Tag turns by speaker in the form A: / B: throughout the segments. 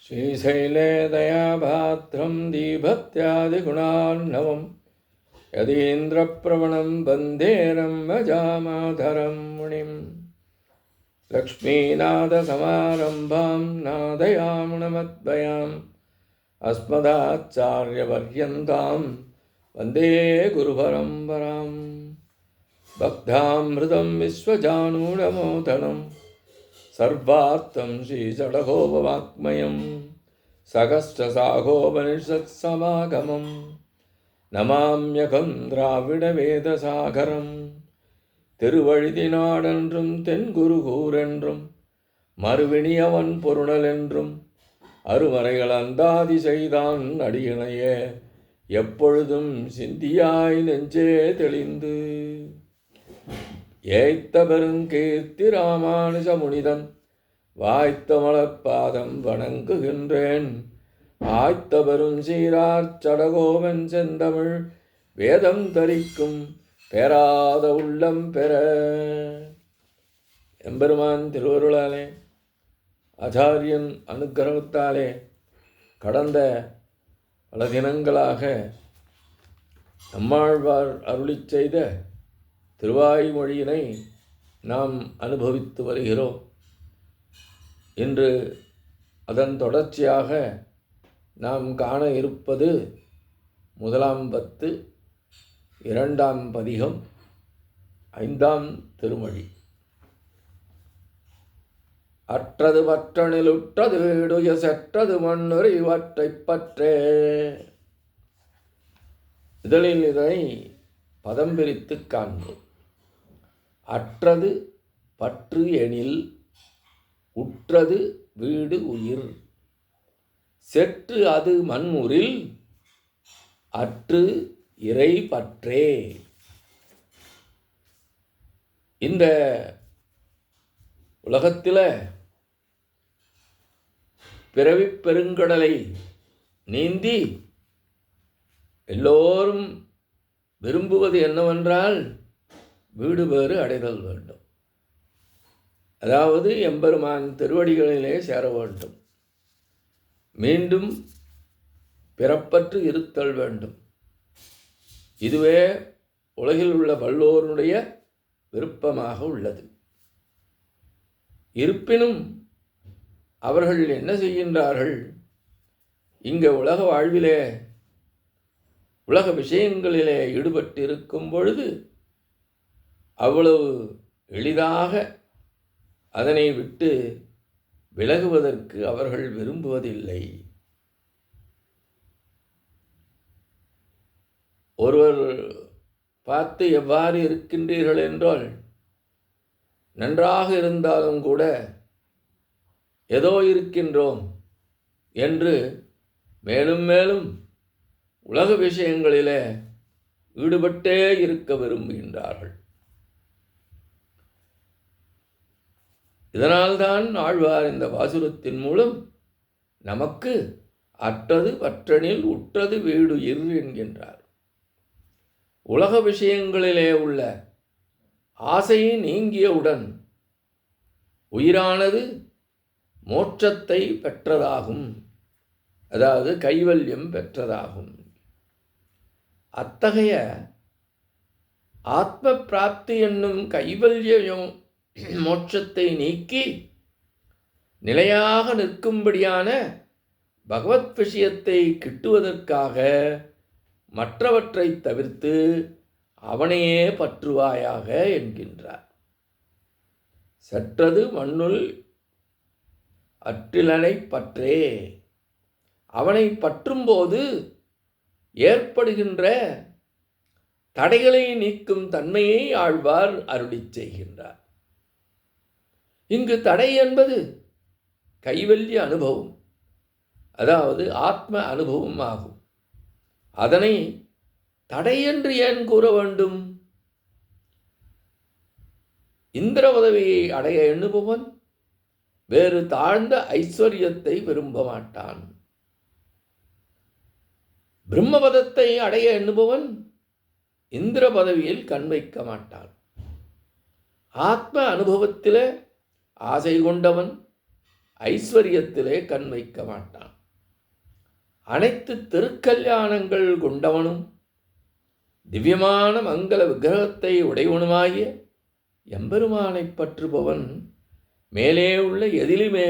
A: श्रीशैले दयाभाद्रं दीभक्त्यादिगुणार्णवं यदीन्द्रप्रवणं वन्दे रम्भजामाधरं मुनिं लक्ष्मीनाथसमारम्भां नादयामुनमद्वयाम् अस्मदाचार्यपर्यन्तां वन्दे गुरुपरम्परां भक्तामृतं विश्वजानूरमोदनं सर्वार्थं श्रीषडगोपवाङ्मयं सहस्रशाखोपनिषत्समागमं नमाम्यहं द्राविडवेदसागरं திருவழுதினாடென்றும் தென்குருகூரென்றும் மறுவினியவன் பொருணலென்றும் அருமறைகள் அந்தாதி செய்தான் அடியினையே எப்பொழுதும் சிந்தியாய் நெஞ்சே தெளிந்து ஏய்த்த பெருங்கீர்த்தி ராமானுஜ முனிதன் வாய்த்த மலர்பாதம் வணங்குகின்றேன். ஆய்த்த பெரும் சீரார் சடகோவன் செந்தமிழ் வேதம் தரிக்கும் பெறாத உள்ளம் பெற. எம்பெருமான் திருவருளாலே ஆச்சாரியன் அனுக்கிரகத்தாலே கடந்த பல தினங்களாக நம்மாழ்வார் அருளிச் செய்த திருவாய்மொழியினை நாம் அனுபவித்து வருகிறோம். இன்று அதன் தொடர்ச்சியாக நாம் காண இருப்பது முதலாம் பத்து, இரண்டாம் பதிகம், ஐந்தாம் திருமொழி. அற்றது பற்றனிலுற்றது வீடுய செற்றது மண்ணுரை இவற்றைப் பற்றே. இதழில் இதனை பதம் பிரித்து காண்போம். அற்றது பற்று எனில் உற்றது வீடு உயிர், செற்று அது மண்முறில் அற்று இறை பற்றே. இந்த உலகத்தில் பிறவிப் பெருங்கடலை நீந்தி எல்லோரும் விரும்புவது என்னவென்றால் வீடு பேறு அடைதல் வேண்டும். அதாவது எம்பெருமான் திருவடிகளிலே சேர வேண்டும், மீண்டும் பிறப்பற்று இருத்தல் வேண்டும். இதுவே உலகில் உள்ள பல்லோருடைய விருப்பமாக உள்ளது. இருப்பினும் அவர்கள் என்ன செய்கின்றார்கள்? இங்கே உலக வாழ்விலே உலக விஷயங்களிலே ஈடுபட்டிருக்கும் பொழுது அவ்வளவு எளிதாக அதனை விட்டு விலகுவதற்கு அவர்கள் விரும்புவதில்லை. ஒருவர் பார்த்து எவ்வாறு இருக்கின்றீர்கள் என்றால், நன்றாக இருந்தாலும் கூட ஏதோ இருக்கின்றோம் என்று மேலும் மேலும் உலக விஷயங்களிலே ஈடுபட்டே இருக்க விரும்புகின்றார்கள். இதனால்தான் ஆழ்வார் இந்த பாசுரத்தின் மூலம் நமக்கு அற்றது பற்றனில் உற்றது வீடுயிர் என்கின்றார். உலக விஷயங்களிலே உள்ள ஆசையை நீங்கியவுடன் உயிரானது மோட்சத்தை பெற்றதாகும், அதாவது கைவல்யம் பெற்றதாகும். அத்தகைய ஆத்ம பிராப்தி என்னும் கைவல்ய மோட்சத்தை நீக்கி நிலையாக நிற்கும்படியான பகவத் விஷயத்தை கிட்டுவதற்காக மற்றவற்றை தவிர்த்து அவனையே பற்றுவாயாக என்கின்றார். செற்றது மண்ணுள் அற்றிலனை பற்றே. அவனை பற்றும்போது ஏற்படுகின்ற தடைகளை நீக்கும் தன்மையை ஆழ்வார் அருளிச் செய்கின்றார். இங்கு தடை என்பது கைவல்ய அனுபவம், அதாவது ஆத்ம அனுபவம் ஆகும். அதனை தடை என்று ஏன் கூற வேண்டும்? இந்திர உதவியை அடைய எண்ணுபவன் வேறு தாழ்ந்த ஐஸ்வர்யத்தை விரும்ப மாட்டான். பிரம்மபதத்தை அடைய எண்ணுபவன் இந்திர பதவியில் கண் வைக்க மாட்டான். ஆத்ம அனுபவத்தில் ஆசை கொண்டவன் ஐஸ்வர்யத்திலே கண் வைக்க மாட்டான். அனைத்து திருக்கல்யாணங்கள் கொண்டவனும் திவ்யமான மங்கள விக்கிரகத்தை உடையவனுமாகிய எம்பெருமானை பற்றுபவன் மேலே உள்ள எதிலுமே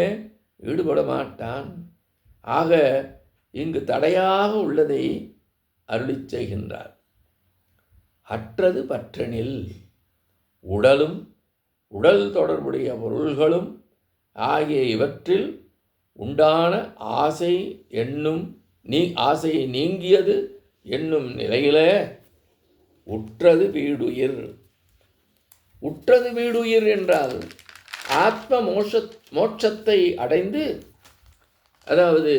A: ஈடுபட மாட்டான். ஆக இங்கு தடையாக உள்ளதை அருளிச் செய்கின்றார். அற்றது பற்றெனில் உடலும் உடல் தொடர்புடைய பொருள்களும் ஆகிய இவற்றில் உண்டான ஆசை நீங்கியது என்னும் நிலையிலே உற்றது வீடுயிர். உற்றது வீடுயிர் என்றால் ஆத்ம மோட்சத்தை அடைந்து, அதாவது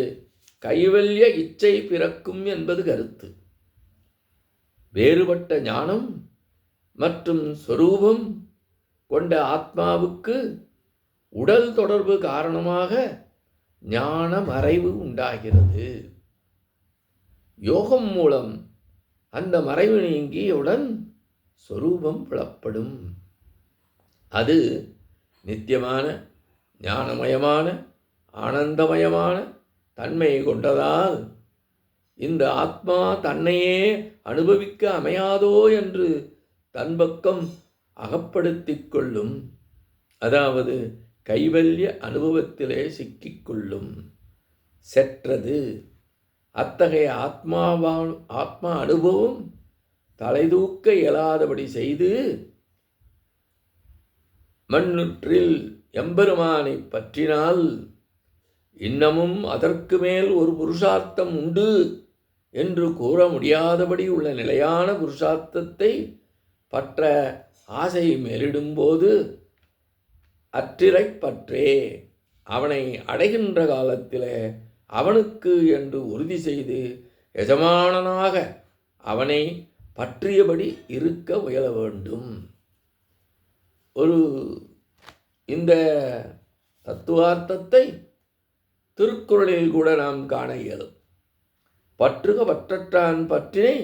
A: கைவல்ய இச்சை பிறக்கும் என்பது கருத்து. வேறுபட்ட ஞானம் மற்றும் சொரூபம் கொண்ட ஆத்மாவுக்கு உடல் தொடர்பு காரணமாக ஞான மறைவு உண்டாகிறது. யோகம் மூலம் அந்த மறைவு நீங்கியவுடன் சொரூபம் புலப்படும். அது நித்தியமான, ஞானமயமான, ஆனந்தமயமான தன்மை கொண்டதால் இந்த ஆத்மா தன்னையே அனுபவிக்க அமையாதோ என்று தன் பக்கம் அகப்படுத்திக் கொள்ளும். அதாவது கைவல்ய அனுபவத்திலே சிக்கிக்கொள்ளும். செற்றது. அத்தகைய ஆத்மா அனுபவம் தலைதூக்க இயலாதபடி செய்து மண்ணுற்றில் எம்பெருமானை பற்றினால் இன்னமும் அதற்கு மேல் ஒரு புருஷார்த்தம் உண்டு என்று கூற முடியாதபடி உள்ள நிலையான புருஷார்த்தத்தை பற்ற ஆசை மேலிடும்போது அற்றிரை பற்றே அவனை அடைகின்ற காலத்திலே அவனுக்கு என்று உறுதி செய்து எஜமானனாக அவனை பற்றியபடி இருக்க முயல வேண்டும். இந்த தத்துவார்த்தத்தை திருக்குறளில் கூட நாம் காண இயலும். பற்றுக பற்றற்றான் பற்றினை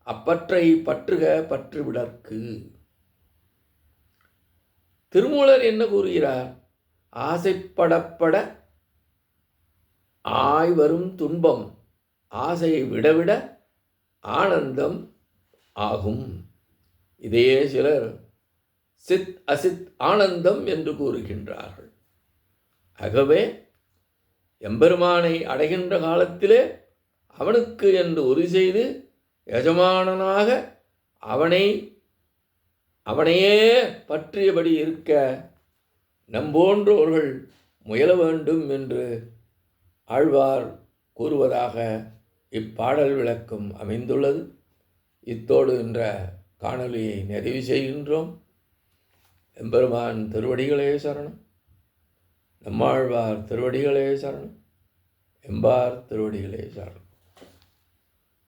A: அப்பற்றை பற்றுக பற்றுவிடற்கு. திருமூலர் என்ன கூறுகிறார்? ஆசைப்படப்பட வரும் துன்பம் ஆசையை விடவிட ஆனந்தம் ஆகும். இதையே சிலர் சித் அசித் ஆனந்தம் என்று கூறுகின்றார்கள். ஆகவே எம்பெருமானை அடைகின்ற காலத்திலே அவனுக்கு என்று உறுதி செய்து எஜமானனாக அவனையே பற்றியபடி இருக்க நம்போன்றோர்கள் முயல வேண்டும் என்று ஆழ்வார் கூறுவதாக இப்பாடல் விளக்கம் அமைந்துள்ளது. இத்தோடு என்ற காணொலியை நிறைவு செய்கின்றோம். எம்பெருமான் திருவடிகளே சரணம். நம்மாழ்வார் திருவடிகளே சரணம். எம்பார் திருவடிகளே சரணம்.